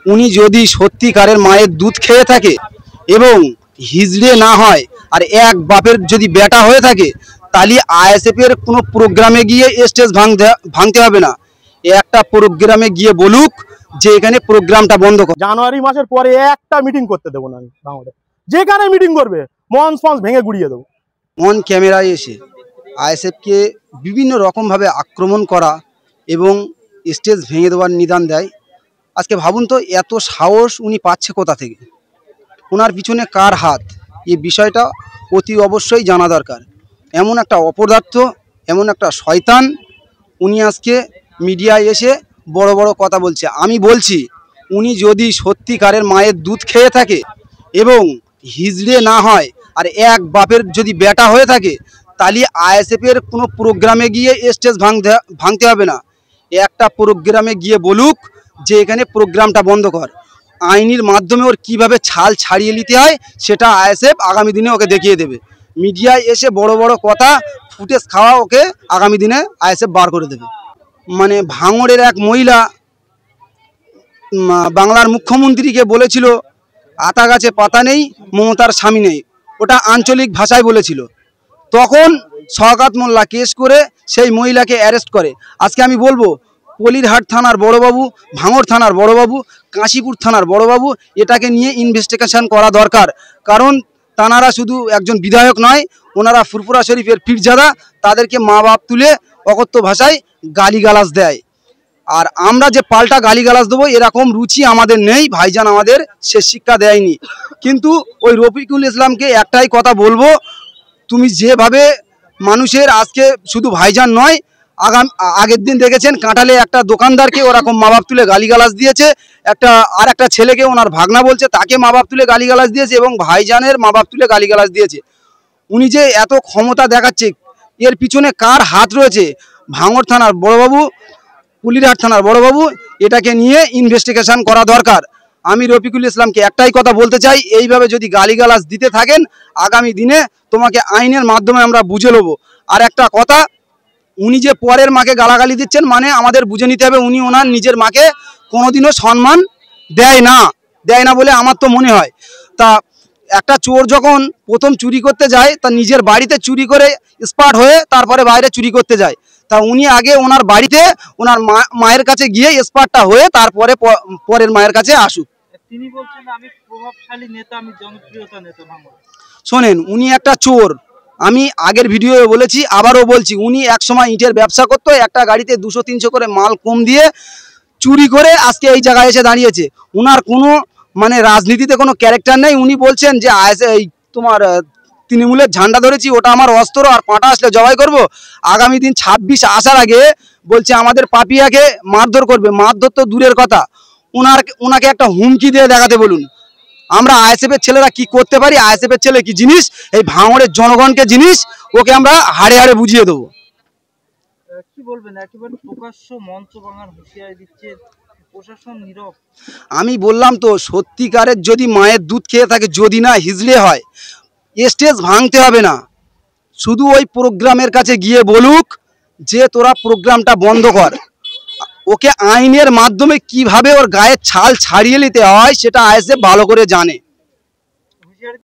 উনি যদি সত্যিকারের মায়ের দুধ খেয়ে থাকে এবং হিজড়ে না হয় আর এক বাপের যদি বেটা হয়ে থাকে, তাহলে আইএসএফ এর কোনো প্রোগ্রামে গিয়ে স্টেজ ভাঙতে হবে না। একটা প্রোগ্রামে গিয়ে বলুক যে এখানে প্রোগ্রামটা বন্ধ কর। জানুয়ারি মাসের পরে একটা মিটিং করতে দেবো না আমি বাংলাদেশে, যেখানে মিটিং করবে মঞ্চ ভেঙে গুড়িয়ে দেবো। অন ক্যামেরায় এসে আইএসএফকে বিভিন্ন রকমভাবে আক্রমণ করা এবং স্টেজ ভেঙে দেওয়ার নিদান দেয়। আজকে ভাবুন তো এত সাহস উনি পাচ্ছে কোথা থেকে, ওনার পিছনে কার হাত, এই বিষয়টা অতি অবশ্যই জানা দরকার। এমন একটা অপদার্থ, এমন একটা শয়তান উনি আজকে মিডিয়ায় এসে বড় বড় কথা বলছে। আমি বলছি উনি যদি সত্যিকারের মায়ের দুধ খেয়ে থাকে এবং হিজড়ে না হয় আর এক বাপের যদি বেটা হয়ে থাকে, তাহলে আইএসএফ এর কোনো প্রোগ্রামে গিয়ে স্টেজ ভাঙতে হবে না। একটা প্রোগ্রামে গিয়ে বলুক যে এখানে প্রোগ্রামটা বন্ধ কর। আইনের মাধ্যমে ওর কীভাবে ছাল ছাড়িয়ে নিতে হয় সেটা আইএসএফ আগামী দিনে ওকে দেখিয়ে দেবে। মিডিয়ায় এসে বড় বড় কথা ফুটেজ খাওয়া ওকে আগামী দিনে আইএসএফ বার করে দেবে। মানে ভাঙড়ের এক মহিলা বাংলার মুখ্যমন্ত্রীকে বলেছিল আতা গাছে পাতা নেই, মমতার স্বামী নেই, ওটা আঞ্চলিক ভাষায় বলেছিল। তখন শওকত মোল্লা কেস করে সেই মহিলাকে অ্যারেস্ট করে। আজকে আমি বলবো পলিরহাট থানার বড়বাবু, ভাঙড় থানার বড়বাবু, কাশীপুর থানার বড়বাবু এটাকে নিয়ে ইনভেস্টিগেশন করা দরকার। কারণ তানারা শুধু একজন বিধায়ক নয়, ওনারা ফুরফুরা শরীফের পীরজাদা, তাদেরকে মা বাপ তুলে অকথ্য ভাষায় গালিগালাজ দেয়। আর আমরা যে পাল্টা গালিগালাজ দেবো এরকম রুচি আমাদের নেই, ভাইজান আমাদের সে শিক্ষা দেয়নি। কিন্তু ওই রফিকুল ইসলামকে একটাই কথা বলবো, তুমি যেভাবে মানুষের আজকে শুধু ভাইজান নয়, আগের দিন দেখেছেন কাঁঠালে একটা দোকানদারকে ওরকম মা বাপ তুলে গালিগালাজ দিয়েছে, আর একটা ছেলেকে ওনার ভাগনা বলছে তাকে মা বাপ তুলে গালিগালাজ দিয়েছে, এবং ভাইজানের মা বাপ তুলে গালিগালাজ দিয়েছে। উনি যে এত ক্ষমতা দেখাচ্ছে এর পিছনে কার হাত রয়েছে? ভাঙড় থানার বড়বাবু, পুলিরহাট থানার বড়বাবু এটাকে নিয়ে ইনভেস্টিগেশন করা দরকার। আমি রফিকুল ইসলামকে একটাই কথা বলতে চাই, এইভাবে যদি গালিগালাজ দিতে থাকেন আগামী দিনে তোমাকে আইনের মাধ্যমে আমরা বুঝে নেব। আর একটা কথা, উনি যে পরের মাকে গালাগালি দিচ্ছেন মানে আমাদের বুঝে নিতে হবে উনি ওনার নিজের মাকে কোনোদিনও সম্মান দেয় না বলে আমার তো মনে হয়। তা একটা চোর যখন প্রথম চুরি করতে যায় তা নিজের বাড়িতে চুরি করে স্পার্ট হয়ে তারপরে বাইরে চুরি করতে যায়। তা উনি আগে ওনার বাড়িতে ওনার মায়ের কাছে গিয়ে স্পার্টটা হয়ে তারপরে পরের মায়ের কাছে আসুক। তিনি বলছেন আমি প্রভাবশালী নেতা, আমি জনপ্রিয়তা নেতা। শোনেন, উনি একটা চোর। আমি আগের ভিডিও বলেছি, আবারও বলছি, উনি একসময় ইটের ব্যবসা করতো, একটা গাড়িতে 200-300 করে মাল কম দিয়ে চুরি করে আজকে এই জায়গায় এসে দাঁড়িয়েছে। উনার কোনো মানে রাজনীতিতে কোনো ক্যারেক্টার নেই। উনি বলছেন যে এই তোমার তৃণমূলের ঝান্ডা ধরেছি, ওটা আমার অস্ত্র, আর পাঁটা আসলে জবাই করব। আগামী দিন 26 আসার আগে বলছে আমাদের পাপিয়াকে মারধর করবে। মারধর তো দূরের কথা, ওনাকে একটা হুমকি দিয়ে দেখাতে বলুন আমরা আইএসএফের ছেলেরা কি করতে পারি, আইএসএফের ছেলে কি জিনিস, এই ভাঙড়ের জনগণকে জিনিস, ওকে আমরা হাড়ে হাড়ে বুঝিয়ে দেবো। কি বলবেন, একেবারে প্রকাশ্য মঞ্চ ভাঙার হুঁশিয়ারি দিচ্ছে প্রশাসন, নীরব। আমি বললাম তো, সত্যিকারের যদি মায়ের দুধ খেয়ে থাকে, যদি না হিজড়ে হয়, স্টেজ ভাঙতে হবে না। শুধু ওই প্রোগ্রামের কাছে গিয়ে বলুক যে তোরা প্রোগ্রামটা বন্ধ কর। ওকে আইনের মাধ্যমে কিভাবে ওর গায়ের ছাল ছাড়িয়ে নিতে হয় সেটা আইএসএফ ভালো করে জানে।